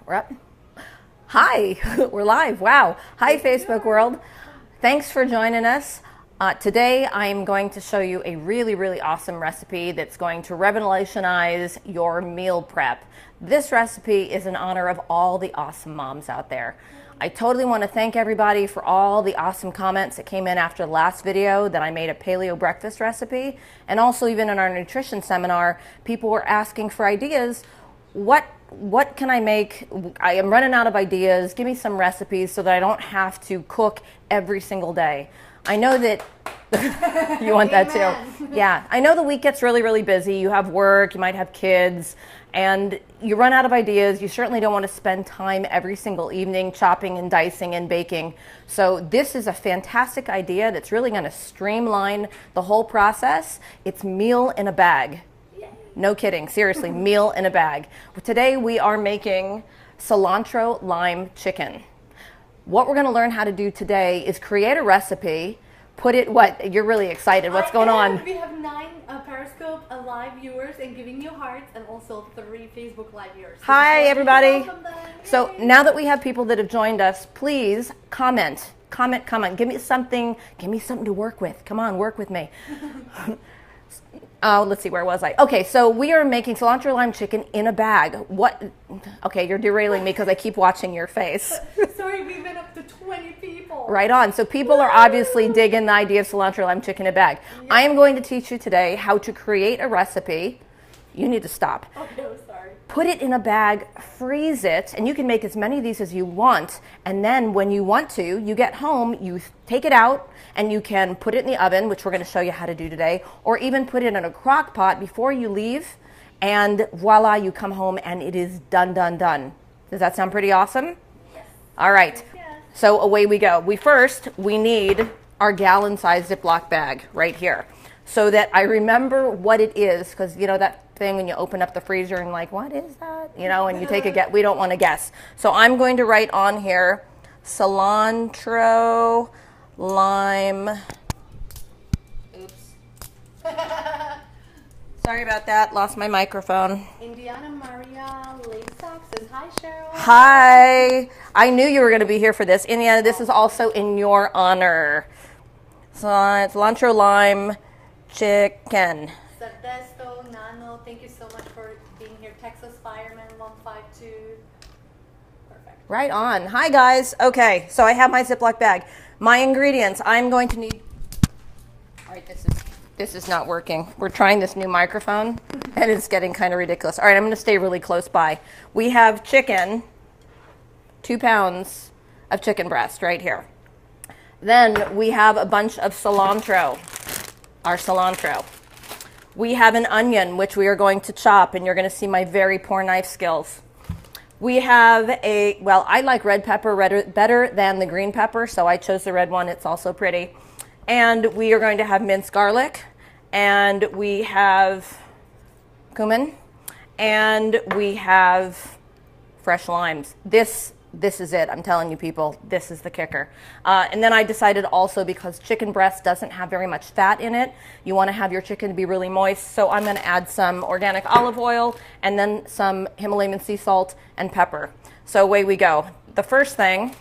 we're up. Hi, we're live. Wow. Hi, Facebook world. Thanks for joining us. Today, I'm going to show you a really, really awesome recipe that's going to revolutionize your meal prep. This recipe is in honor of all the awesome moms out there. I totally want to thank everybody for all the awesome comments that came in after the last video that I made a paleo breakfast recipe. And also even in our nutrition seminar, people were asking for ideas. What can I make? I am running out of ideas. Give me some recipes so that I don't have to cook every single day. I know that you want that too. Yeah, I know the week gets really, really busy. You have work, you might have kids, and you run out of ideas. You certainly don't want to spend time every single evening chopping and dicing and baking. So this is a fantastic idea that's really going to streamline the whole process. It's meal in a bag. No kidding, seriously, meal in a bag. Today we are making cilantro lime chicken. What we're gonna learn how to do today is create a recipe, put it, what, you're really excited, what's going on? We have 9 Periscope live viewers and giving you hearts, and also 3 Facebook live viewers. So hi everybody. So now that we have people that have joined us, please comment, give me something to work with. Come on, work with me. Oh, let's see, where was I? Okay, so we are making cilantro lime chicken in a bag. What? Okay, you're derailing me because I keep watching your face. Sorry, we've been up to 20 people. Right on. So people are obviously digging the idea of cilantro lime chicken in a bag. Yeah. I am going to teach you today how to create a recipe. You need to stop. Okay, I'm sorry. Put it in a bag, freeze it, and you can make as many of these as you want. And then when you want to, you get home, you take it out, and you can put it in the oven, which we're going to show you how to do today, or even put it in a crock pot before you leave, and voila, you come home and it is done. Does that sound pretty awesome? Yes. All right. Yes. So away we go. We need our gallon-sized Ziploc bag right here so that I remember what it is, because you know that thing when you open up the freezer and like, what is that? You know, and you take a guess. We don't want to guess. So I'm going to write on here cilantro lime. Oops. Sorry about that. Lost my microphone. Indiana Maria Lasak says hi, Cheryl. Hi. I knew you were going to be here for this. Indiana, this is also in your honor. Cilantro lime chicken. Sadesto, Nano, thank you so much for being here. Texas Fireman 152. Perfect. Right on. Hi guys. Okay, so I have my Ziploc bag. My ingredients, I'm going to need, all right, this is not working. We're trying this new microphone and it's getting kind of ridiculous. All right, I'm going to stay really close by. We have chicken, 2 pounds of chicken breast right here. Then we have a bunch of cilantro, our cilantro. We have an onion, which we are going to chop, and you're going to see my very poor knife skills. We have I like red pepper better than the green pepper, so I chose the red one. It's also pretty. And we are going to have minced garlic, and we have cumin, and we have fresh limes. This is it. I'm telling you, people, this is the kicker. And then I decided also, because chicken breast doesn't have very much fat in it, you want to have your chicken be really moist. So I'm going to add some organic olive oil and then some Himalayan sea salt and pepper. So away we go. The first thing,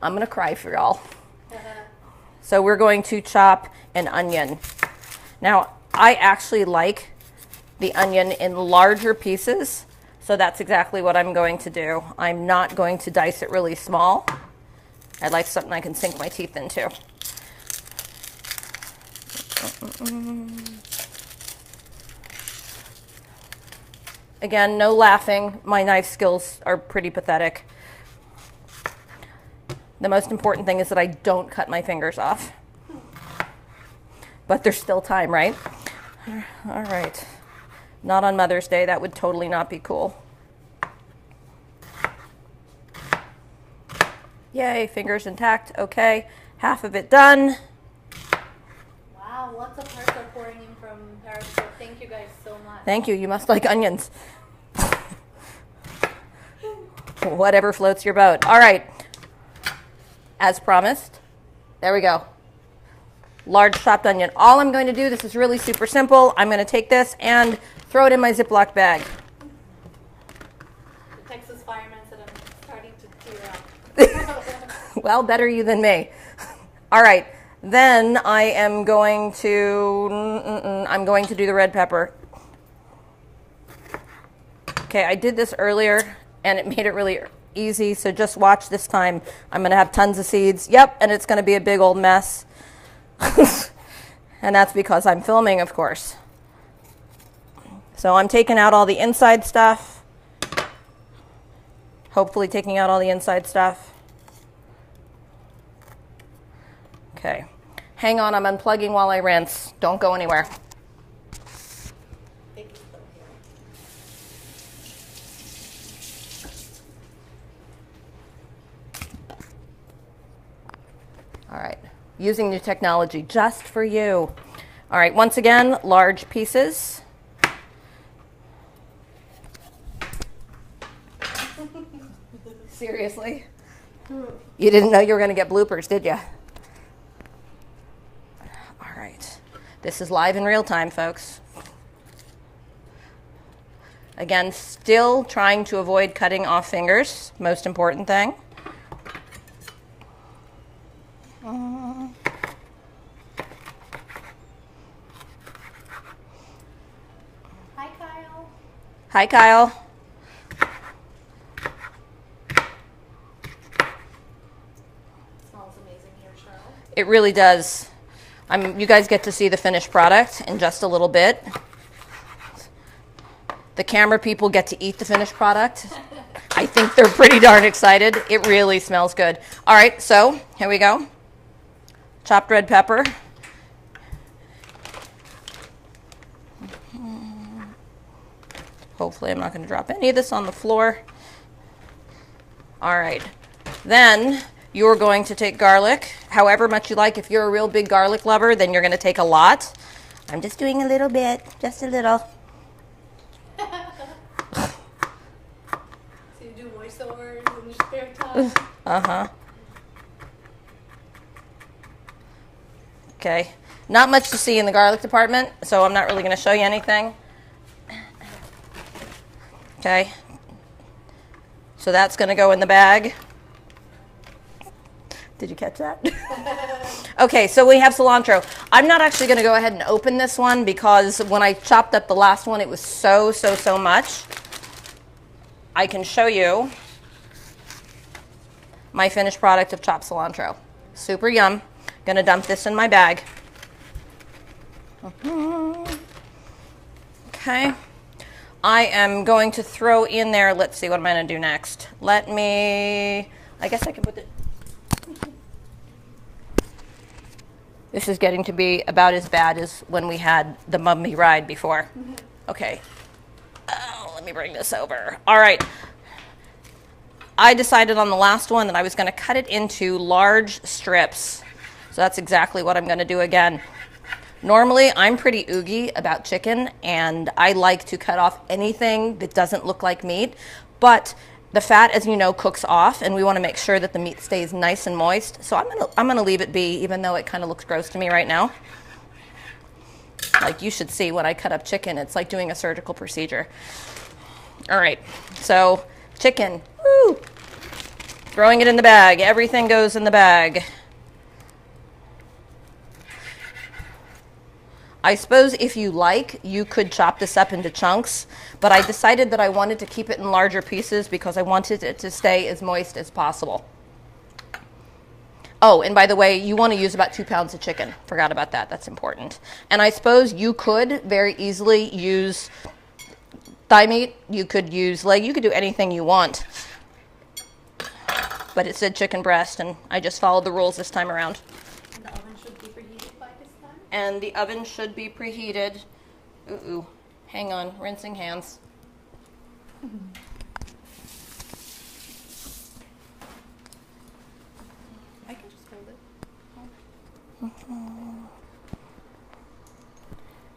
I'm going to cry for y'all. So we're going to chop an onion. Now, I actually like the onion in larger pieces. So that's exactly what I'm going to do. I'm not going to dice it really small. I like something I can sink my teeth into. Again, no laughing. My knife skills are pretty pathetic. The most important thing is that I don't cut my fingers off. But there's still time, right? All right. Not on Mother's Day. That would totally not be cool. Yay, fingers intact. Okay, half of it done. Wow, lots of hearts are pouring in from Periscope. Thank you guys so much. Thank you. You must like onions. Whatever floats your boat. All right. As promised. There we go. Large chopped onion. All I'm going to do, this is really super simple. I'm going to take this and throw it in my Ziploc bag. The Texas Fireman said Well, better you than me. All right, then I am going to, I'm going to do the red pepper. Okay, I did this earlier and it made it really easy, so just watch this time. I'm going to have tons of seeds. Yep, and it's going to be a big old mess. And that's because I'm filming, of course. So I'm taking out all the inside stuff. Hopefully taking out all the inside stuff. Okay. Hang on, I'm unplugging while I rinse. Don't go anywhere. All right, using new technology just for you. All right, once again, large pieces. Seriously? You didn't know you were going to get bloopers, did you? All right, this is live in real time, folks. Again, still trying to avoid cutting off fingers, most important thing. Hi, Kyle. Hi, Kyle. Smells amazing here, Cheryl. It really does. You guys get to see the finished product in just a little bit. The camera people get to eat the finished product. I think they're pretty darn excited. It really smells good. All right, so here we go. Chopped red pepper. Hopefully I'm not going to drop any of this on the floor. All right. Then you're going to take garlic, however much you like. If you're a real big garlic lover, then you're going to take a lot. I'm just doing a little bit, just a little. So you do voiceovers in your spare time? Uh-huh. Okay. Not much to see in the garlic department, so I'm not really going to show you anything. Okay. So that's going to go in the bag. Did you catch that? Okay, so we have cilantro. I'm not actually going to go ahead and open this one because when I chopped up the last one, it was so much. I can show you my finished product of chopped cilantro. Super yum. Gonna dump this in my bag. Okay. I am going to throw in there, let's see what I'm gonna do next. I guess I can put it. This is getting to be about as bad as when we had the mummy ride before. Okay. Oh, let me bring this over. All right. I decided on the last one that I was going to cut it into large strips. So that's exactly what I'm going to do again. Normally, I'm pretty oogie about chicken, and I like to cut off anything that doesn't look like meat. But the fat, as you know, cooks off, and we want to make sure that the meat stays nice and moist. So I'm gonna leave it be, even though it kind of looks gross to me right now. Like you should see when I cut up chicken, it's like doing a surgical procedure. All right, so chicken, woo! Throwing it in the bag. Everything goes in the bag. I suppose if you like, you could chop this up into chunks, but I decided that I wanted to keep it in larger pieces because I wanted it to stay as moist as possible. Oh, and by the way, you want to use about 2 pounds of chicken. Forgot about that. That's important. And I suppose you could very easily use thigh meat. You could use leg. You could do anything you want. But it said chicken breast, and I just followed the rules this time around. The oven should be preheated by this time? And the oven should be preheated. Ooh, hang on, rinsing hands. I can just hold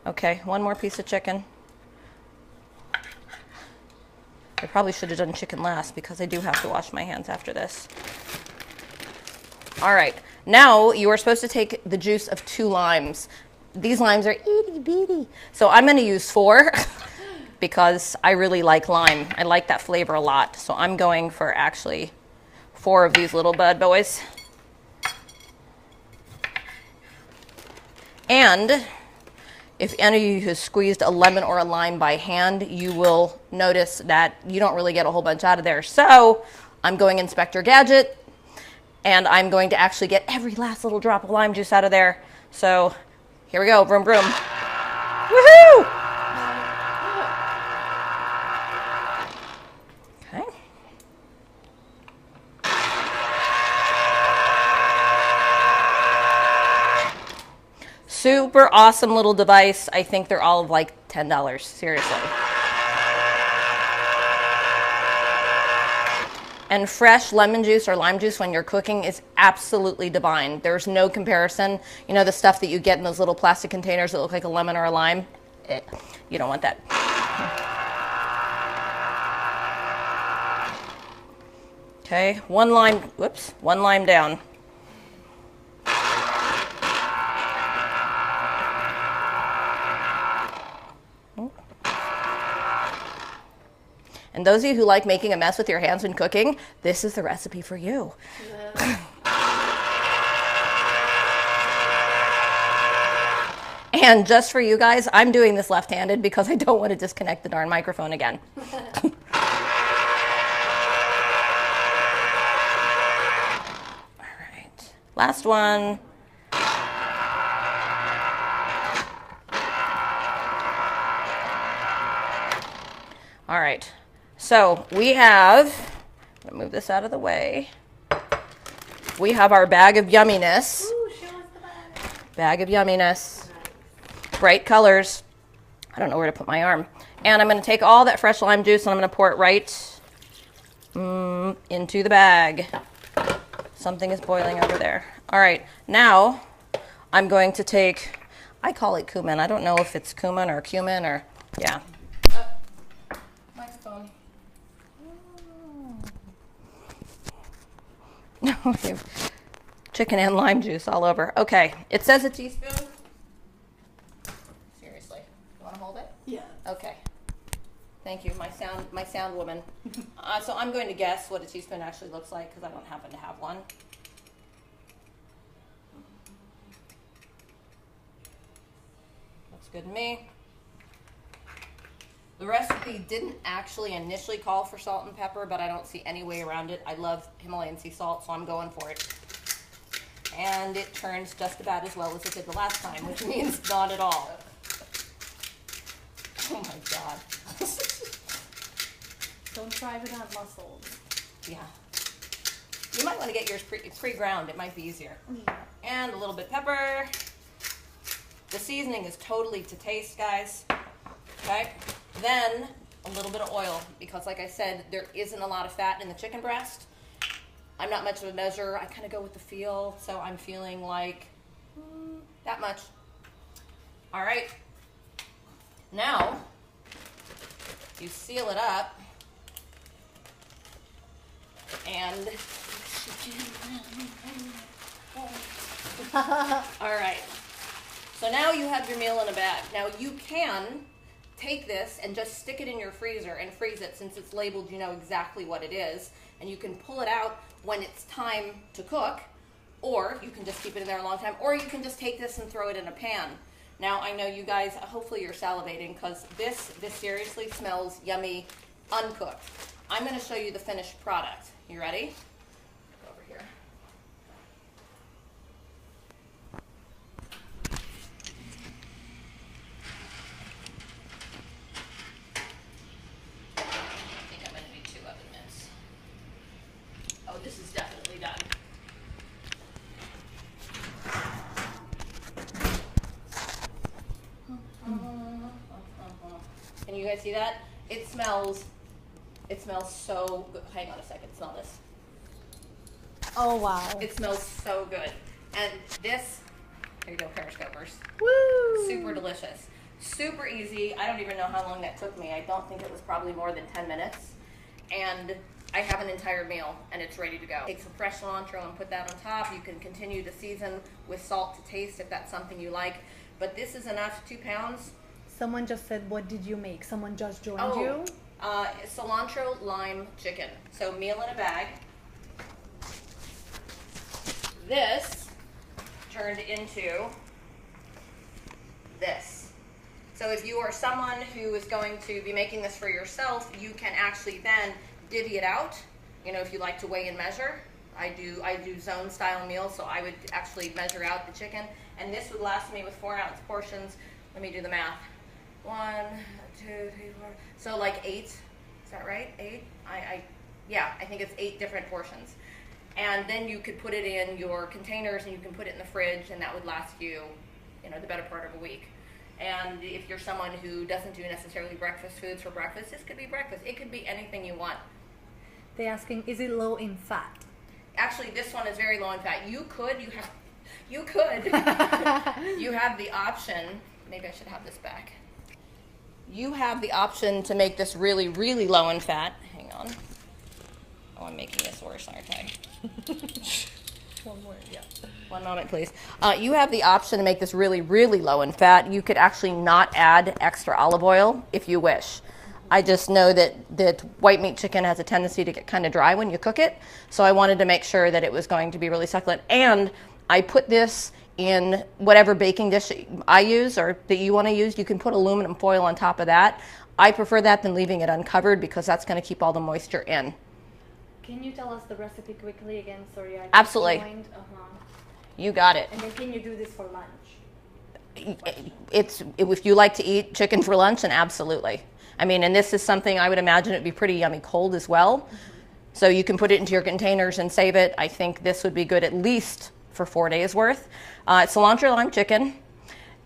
it. Okay, one more piece of chicken. I probably should have done chicken last because I do have to wash my hands after this. All right, now you are supposed to take the juice of 2 limes. These limes are itty bitty. So I'm going to use 4 because I really like lime. I like that flavor a lot. So I'm going for actually 4 of these little bad boys. And if any of you has squeezed a lemon or a lime by hand, you will notice that you don't really get a whole bunch out of there. So I'm going Inspector Gadget, and I'm going to actually get every last little drop of lime juice out of there. So here we go, vroom, vroom. Woohoo! Okay. Super awesome little device. I think they're all like $10, seriously. And fresh lemon juice or lime juice when you're cooking is absolutely divine. There's no comparison. You know the stuff that you get in those little plastic containers that look like a lemon or a lime? You don't want that. Okay, one lime down. And those of you who like making a mess with your hands when cooking, this is the recipe for you. Yeah. And just for you guys, I'm doing this left-handed because I don't want to disconnect the darn microphone again. All right, last one. All right. So we have, I'm gonna move this out of the way. We have our bag of yumminess. Ooh, show us the bag. Bag of yumminess. Bright colors. I don't know where to put my arm. And I'm gonna take all that fresh lime juice and I'm gonna pour it right into the bag. Something is boiling over there. All right, now I'm going to take, I call it cumin. I don't know if it's cumin or yeah. Microphone. Chicken and lime juice all over. Okay, it says a teaspoon. Seriously, you want to hold it? Yeah. Okay. Thank you, my sound woman. So I'm going to guess what a teaspoon actually looks like because I don't happen to have one. Looks good to me. The recipe didn't actually initially call for salt and pepper, but I don't see any way around it. I love Himalayan sea salt, so I'm going for it. And it turns just about as well as it did the last time, which means not at all. Oh my God. Don't try without muscles. Yeah. You might want to get yours pre-ground. It might be easier. Yeah. And a little bit of pepper. The seasoning is totally to taste, guys. Okay. Then a little bit of oil, because like I said, there isn't a lot of fat in the chicken breast. I'm not much of a measurer. I kind of go with the feel, so I'm feeling like that much. All right. Now, you seal it up, and all right. So now you have your meal in a bag. Now you can take this and just stick it in your freezer and freeze it, since it's labeled, you know exactly what it is, and you can pull it out when it's time to cook, or you can just keep it in there a long time, or you can just take this and throw it in a pan. Now I know you guys, hopefully you're salivating, because this seriously smells yummy uncooked. I'm going to show you the finished product. You ready? Go over here. This is definitely done. Can you guys see that? It smells so good. Hang on a second, smell this. Oh wow. It smells so good. And this, here you go, Periscopers. Woo! Super delicious. Super easy. I don't even know how long that took me. I don't think it was probably more than 10 minutes. And I have an entire meal and it's ready to go. Take some fresh cilantro and put that on top. You can continue to season with salt to taste if that's something you like. But this is enough, 2 pounds. Someone just said, what did you make? Someone just joined you? Cilantro Lime Chicken. So meal in a bag. this turned into this. So if you are someone who is going to be making this for yourself, you can actually then divvy it out. You know, if you like to weigh and measure, I do zone style meals, so I would actually measure out the chicken, and this would last me with 4-ounce portions. Let me do the math. 1, 2, 3, 4. So like 8. Is that right? 8? Yeah, I think it's 8 different portions. And then you could put it in your containers, and you can put it in the fridge, and that would last you, you know, the better part of a week. And if you're someone who doesn't do necessarily breakfast foods for breakfast, this could be breakfast. It could be anything you want. They're asking, is it low in fat? Actually, this one is very low in fat. You have the option, maybe I should have this back. You have the option to make this really, really low in fat. Hang on. Oh, I'm making this worse, aren't I? One more, yeah. One moment, please. You have the option to make this really, really low in fat. You could actually not add extra olive oil if you wish. I just know that white meat chicken has a tendency to get kind of dry when you cook it, so I wanted to make sure that it was going to be really succulent. And I put this in whatever baking dish I use or that you want to use. You can put aluminum foil on top of that. I prefer that than leaving it uncovered because that's going to keep all the moisture in. Can you tell us the recipe quickly again? Sorry, I Absolutely. joined. You got it. And then can you do this for lunch? If you like to eat chicken for lunch, then absolutely. I mean, and this is something I would imagine it'd be pretty yummy cold as well. Mm-hmm. So you can put it into your containers and save it. I think this would be good at least for 4 days worth. Cilantro Lime Chicken,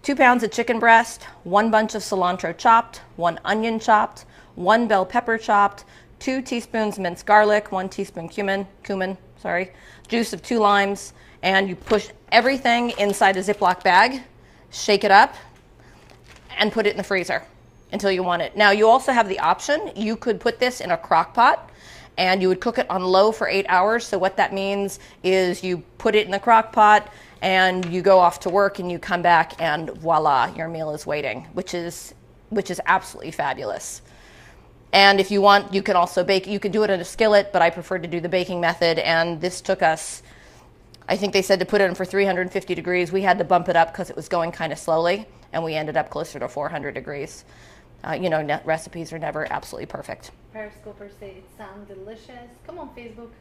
2 pounds of chicken breast, 1 bunch of cilantro chopped, 1 onion chopped, 1 bell pepper chopped, 2 teaspoons minced garlic, 1 teaspoon cumin, juice of 2 limes, and you push everything inside a Ziploc bag, shake it up, and put it in the freezer until you want it. Now, you also have the option, you could put this in a crock pot and you would cook it on low for 8 hours. So what that means is you put it in the crock pot and you go off to work and you come back and voila, your meal is waiting, which is absolutely fabulous. And if you want, you can also bake, you could do it in a skillet, but I prefer to do the baking method. And this took us, I think they said to put it in for 350 degrees. We had to bump it up because it was going kind of slowly, and we ended up closer to 400 degrees. You know, recipes are never absolutely perfect. Periscopers say it sounds delicious. Come on, Facebook.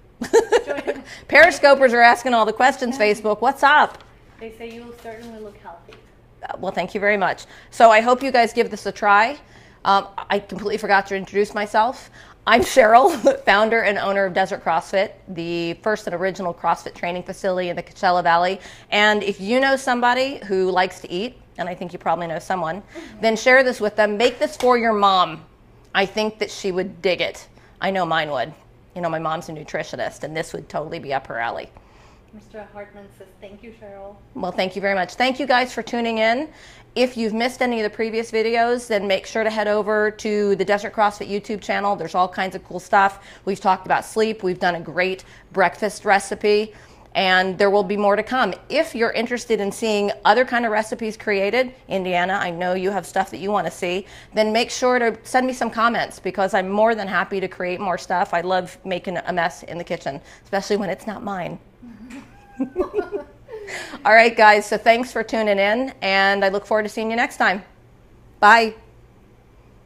Join. Periscopers are asking all the questions, Facebook. What's up? They say you certainly look healthy. Well, thank you very much. So I hope you guys give this a try. I completely forgot to introduce myself. I'm Cheryl, founder and owner of Desert CrossFit, the first and original CrossFit training facility in the Coachella Valley. And if you know somebody who likes to eat, and I think you probably know someone, then share this with them. Make this for your mom. I think that she would dig it. I know mine would. You know, my mom's a nutritionist, and this would totally be up her alley. Mr. Hartman says, thank you, Cheryl. Well, thank you very much. Thank you guys for tuning in. If you've missed any of the previous videos, then make sure to head over to the Desert CrossFit YouTube channel. There's all kinds of cool stuff. We've talked about sleep. We've done a great breakfast recipe, and there will be more to come. If you're interested in seeing other kind of recipes created, Indiana, I know you have stuff that you want to see, then make sure to send me some comments because I'm more than happy to create more stuff. I love making a mess in the kitchen, especially when it's not mine. All right, guys, so thanks for tuning in, and I look forward to seeing you next time. Bye.